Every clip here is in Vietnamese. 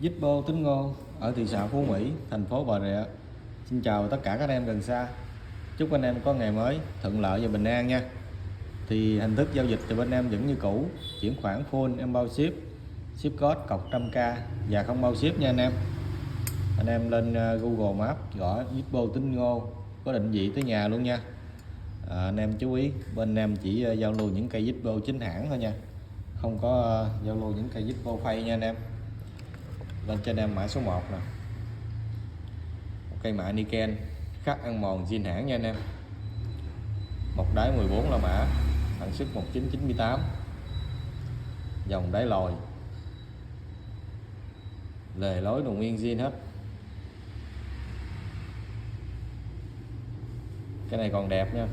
Zippo Tính Ngô ở thị xã Phú Mỹ, thành phố Bà Rịa. Xin chào tất cả các anh em gần xa. Chúc anh em có ngày mới thuận lợi và bình an nha. Thì hình thức giao dịch thì bên em vẫn như cũ, chuyển khoản full em bao ship, ship code cọc 100k và không bao ship nha anh em. Anh em lên Google Maps gõ Zippo Tính Ngô có định vị tới nhà luôn nha. Anh em chú ý, bên em chỉ giao lưu những cây Zippo chính hãng thôi nha, không có giao lưu những cây Zippo phay nha anh em. Lên cho anh em mã số 1 nè, một cây mã Niken khắc ăn mòn zin hãng nha anh em, một đáy 14 la mã, sản xuất 1998, dòng đáy lồi, lề lối đồ nguyên zin hết. Cái này còn đẹp nha,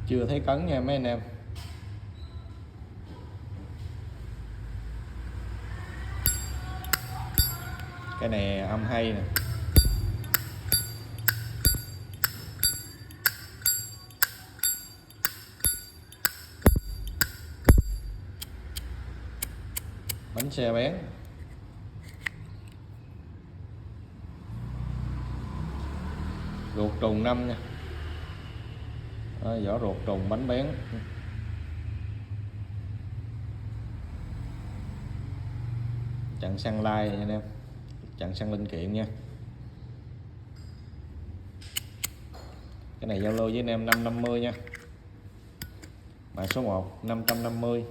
chưa thấy cấn nha mấy anh em. Cái này âm hay nè, bánh xe bén, ruột trùng 5 nha. Vỏ ruột trùng bánh bén, chặn xăng lai nha anh em, chặn xăng linh kiện nha. Cái này giao lưu với anh em 550 nha, mã số 1 550.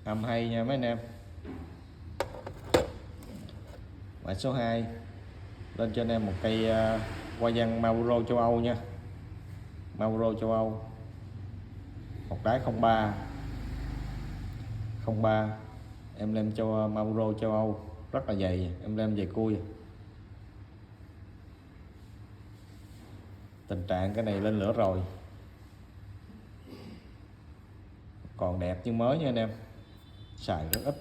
Âm hay nha mấy anh em. Mã số 2 lên cho anh em một cây hoa văn Marlboro châu Âu nha, Marlboro châu Âu, một đáy 03 em lem cho Marlboro châu Âu rất là dày, em lem dày cui. Tình trạng cái này lên lửa rồi, còn đẹp như mới nha anh em, xài rất ít,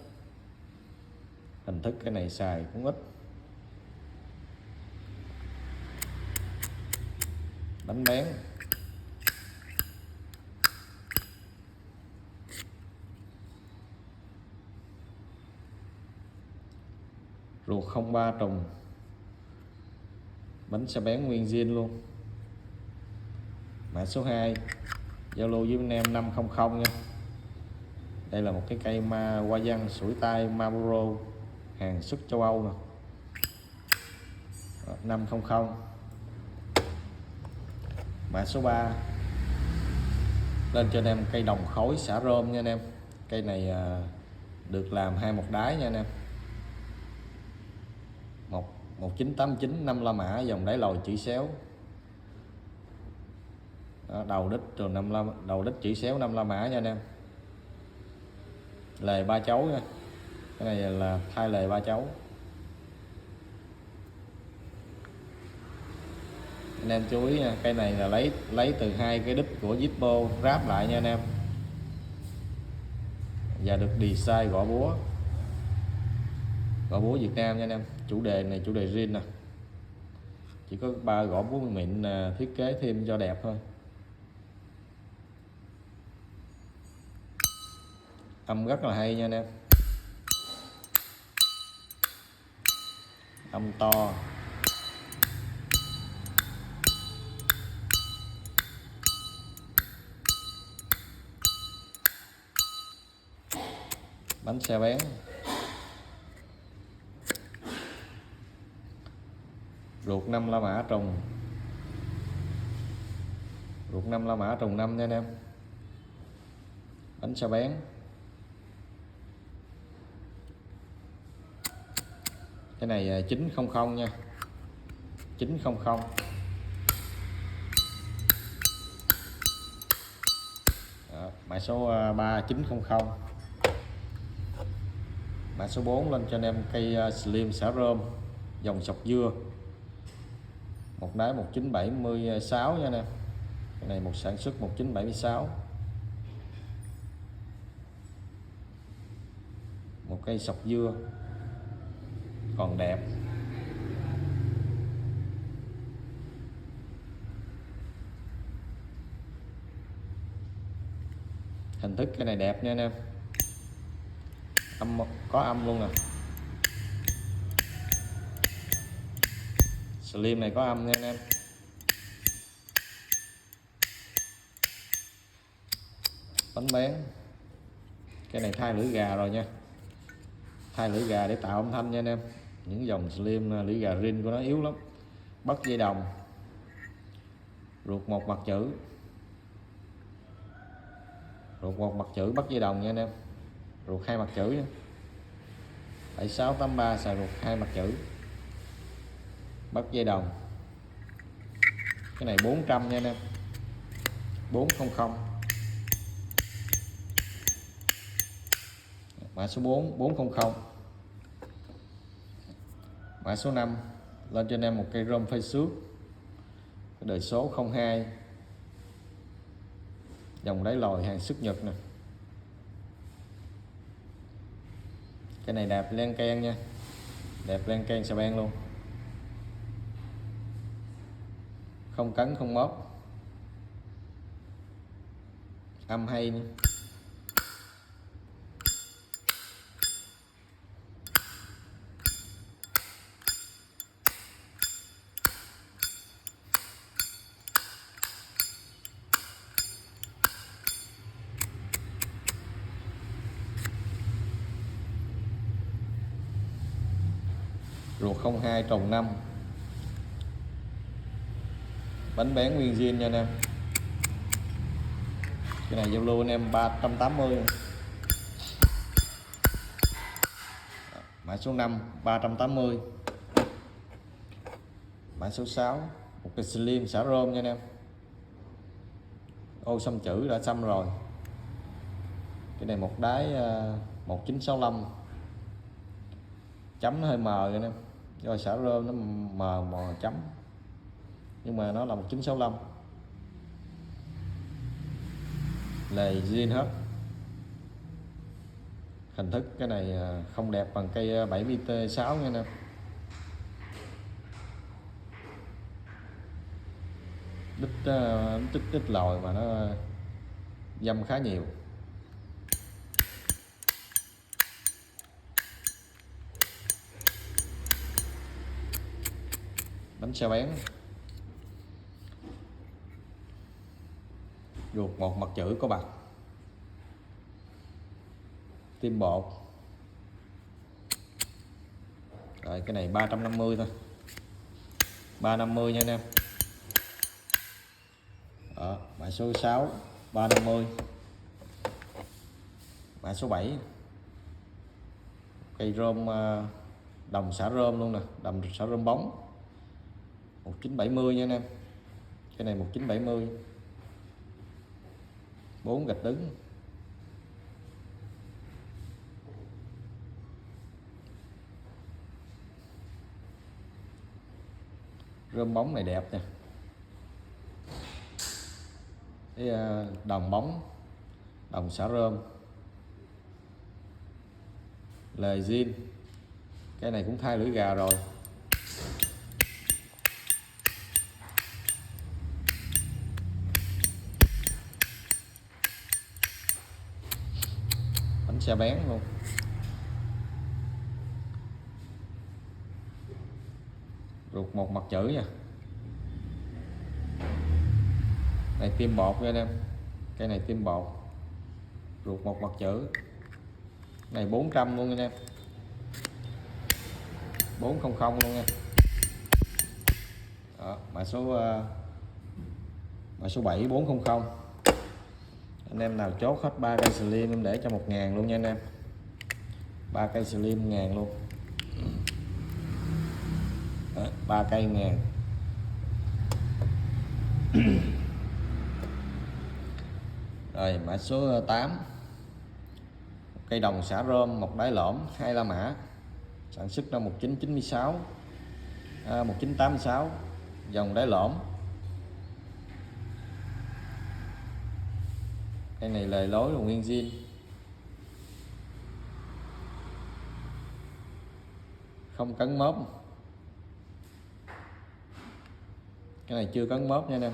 hình thức cái này xài cũng ít. Bánh bén, ruột 03 trùng, bánh xe bén nguyên zin luôn. Mã số 2 giao lưu với anh em 500 nha. Đây là một cái cây hoa văn sủi tay Marlboro hàng xuất châu Âu nè, 500. Mã số 3 lên cho anh em cây đồng khối xả rôm nha anh em. Cây này được làm 21 đáy nha anh em, 1989 5 la mã, dòng đáy lồi chỉ xéo. Đầu đít rồi đầu đít chỉ xéo 5 la mã nha anh em, lề 3 chấu nha. Cái này là thay lề 3 chấu. Anh em chú ý nha, cây này là lấy từ 2 cái đít của Zippo ráp lại nha anh em, và được design gõ búa Việt Nam nha anh em. Chủ đề này chủ đề zin nè, chỉ có 3 gõ búa mịn thiết kế thêm cho đẹp thôi. Âm rất là hay nha anh em, âm to, bánh xe bén, ruột 5 la mã trùng, ruột 5 la mã trùng 5 nha anh em. Bánh xe bén, cái này 900 nha, 900. Mã số 3 900. Mã số 4 lên cho anh em cây slim xả rôm dòng sọc dưa, một đáy 1976 nha anh em. Cái này một sản xuất 1976, một cây sọc dưa còn đẹp. Hình thức cái này đẹp nha anh em, có âm luôn nè. Slim này có âm nha anh em. Bánh bén, cái này thay lưỡi gà rồi nha, thay lưỡi gà để tạo âm thanh nha anh em. Những dòng Slim lưỡi gà rin của nó yếu lắm. Bất dây đồng, ruột một mặt chữ, ruột một mặt chữ bất dây đồng nha anh em, ruột hai mặt chữ nha. 7683 xài ruột hai mặt chữ, bất dây đồng. Cái này 400 nha anh em, 400. Mã số 4 400. Mã số 5 lên cho anh em một cây rôm phay xước, đời số 02, dòng đáy lòi hàng xuất Nhật nè. Cái này đẹp len keng nha, đẹp len keng xà beng luôn, không cấn không móp, âm hay nữa. Ruột 02 trồng 5, bánh bén nguyên zin nha anh em. Cái này giao lưu anh em 380. Mã số 5 380. Mã số 6 một cái Slim xả rôm nha anh em, ô xăm chữ đã xăm rồi. Cái này một đáy 1965, chấm nó hơi mờ anh em, do xả rôm nó mờ chấm, nhưng mà nó là 1965, lề zin hết. Hình thức cái này không đẹp bằng cây 70T6 nha anh em. Đít lòi mà nó dăm khá nhiều. Bánh xe bén, ruột một mặt chữ có bạc, tim bột. Rồi cái này 350 thôi, 350 nha anh em. Mã số 6 350. Mã số 7 cây rôm đồng xả rôm luôn nè, đồng xả rôm bóng 1970 nha anh em. Cái này 1970, 4 gạch đứng. Rôm bóng này đẹp nha, cái đồng bóng, đồng xả rôm, lề zin. Cái này cũng thay lưỡi gà rồi. Bánh xe bén luôn, ruột một mặt chữ nha. Này tim bột nha anh em, cây này tim bột, ruột một mặt chữ. Này 400 luôn anh em, 400 luôn nha. Mã số 7 400. Anh em nào chốt hết 3 cây Slim em để cho 1.000 luôn nha anh em, 3 cây Slim 1.000 luôn. 3 cây 1.000. Rồi mã số 8 cây đồng xả rôm một đáy lõm 2 la mã, sản xuất năm 1996 1986, dòng đáy lõm. Cây này lời lối là nguyên zin, không cấn mớp. Cái này chưa cấn mớp nha anh em.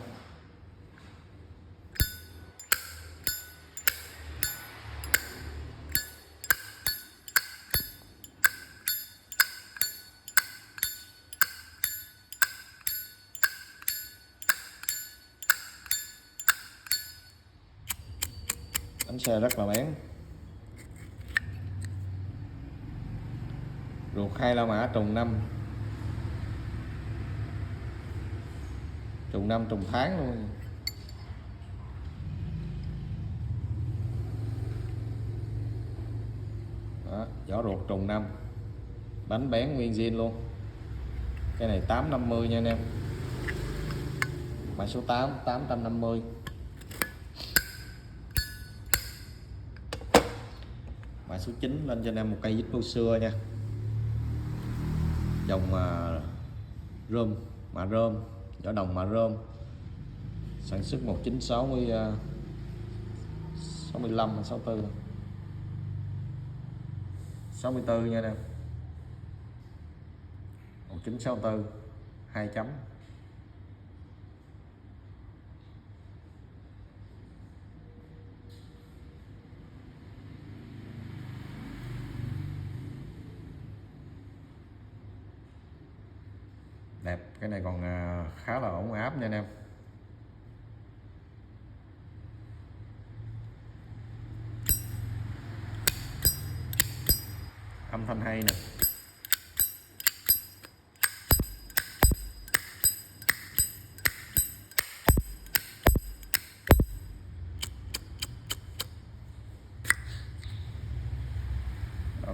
bánh xe rất là bén. Ruột 2 La Mã trùng 5, trùng tháng luôn. Đó, vỏ ruột trùng 5, bánh bén nguyên zin luôn. Cái này 850 nha anh em, mã số 8 850. Mã số 9 lên cho anh em một cây vít lô xưa nha, dòng rơm, mạ rơm, vỏ đồng mạ rơm, sản xuất 1960 65 hay 64 64 nha anh em, 1964 2 chấm. Đẹp, cái này còn khá là ổn áp nha anh em. Âm thanh hay nè.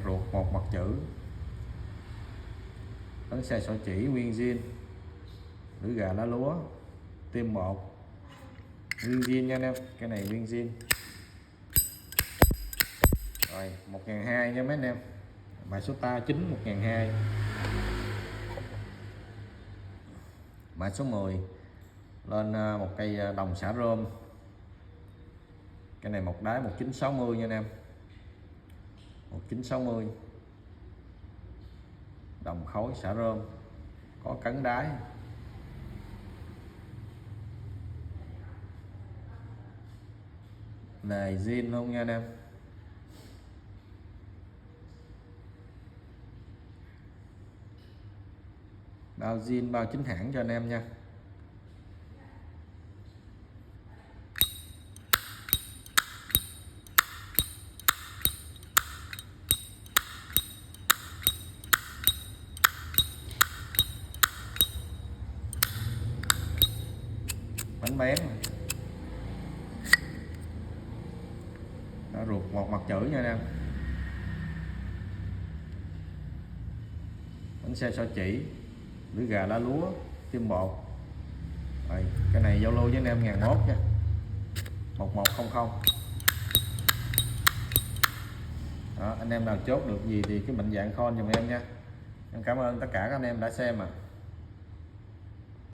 Ruột một mặt chữ, bánh xe sọ chỉ nguyên zin, lưỡi gà lá lúa, tim 1 nguyên zin nha anh em, cái này nguyên zin. Rồi 1.200 nha mấy anh em, mã số 9 1.200. Mã số 10 lên một cây đồng xả rơm, cái này một đáy 1960 nha anh em, 1960 đồng khối xả rơm, có cấn đáy. Nề zin luôn nha anh em. Bao zin bao chính hãng cho anh em nha. Bánh bén, ruột một mặt chữ nha anh em. Bánh xe sọ chỉ, lưỡi gà lá lúa, tim 1. Rồi, cái này giao lưu với anh em 1001 nha, 1100. Đó, anh em nào chốt được gì thì cứ mạnh dạn call giùm em nha. Em cảm ơn tất cả các anh em đã xem.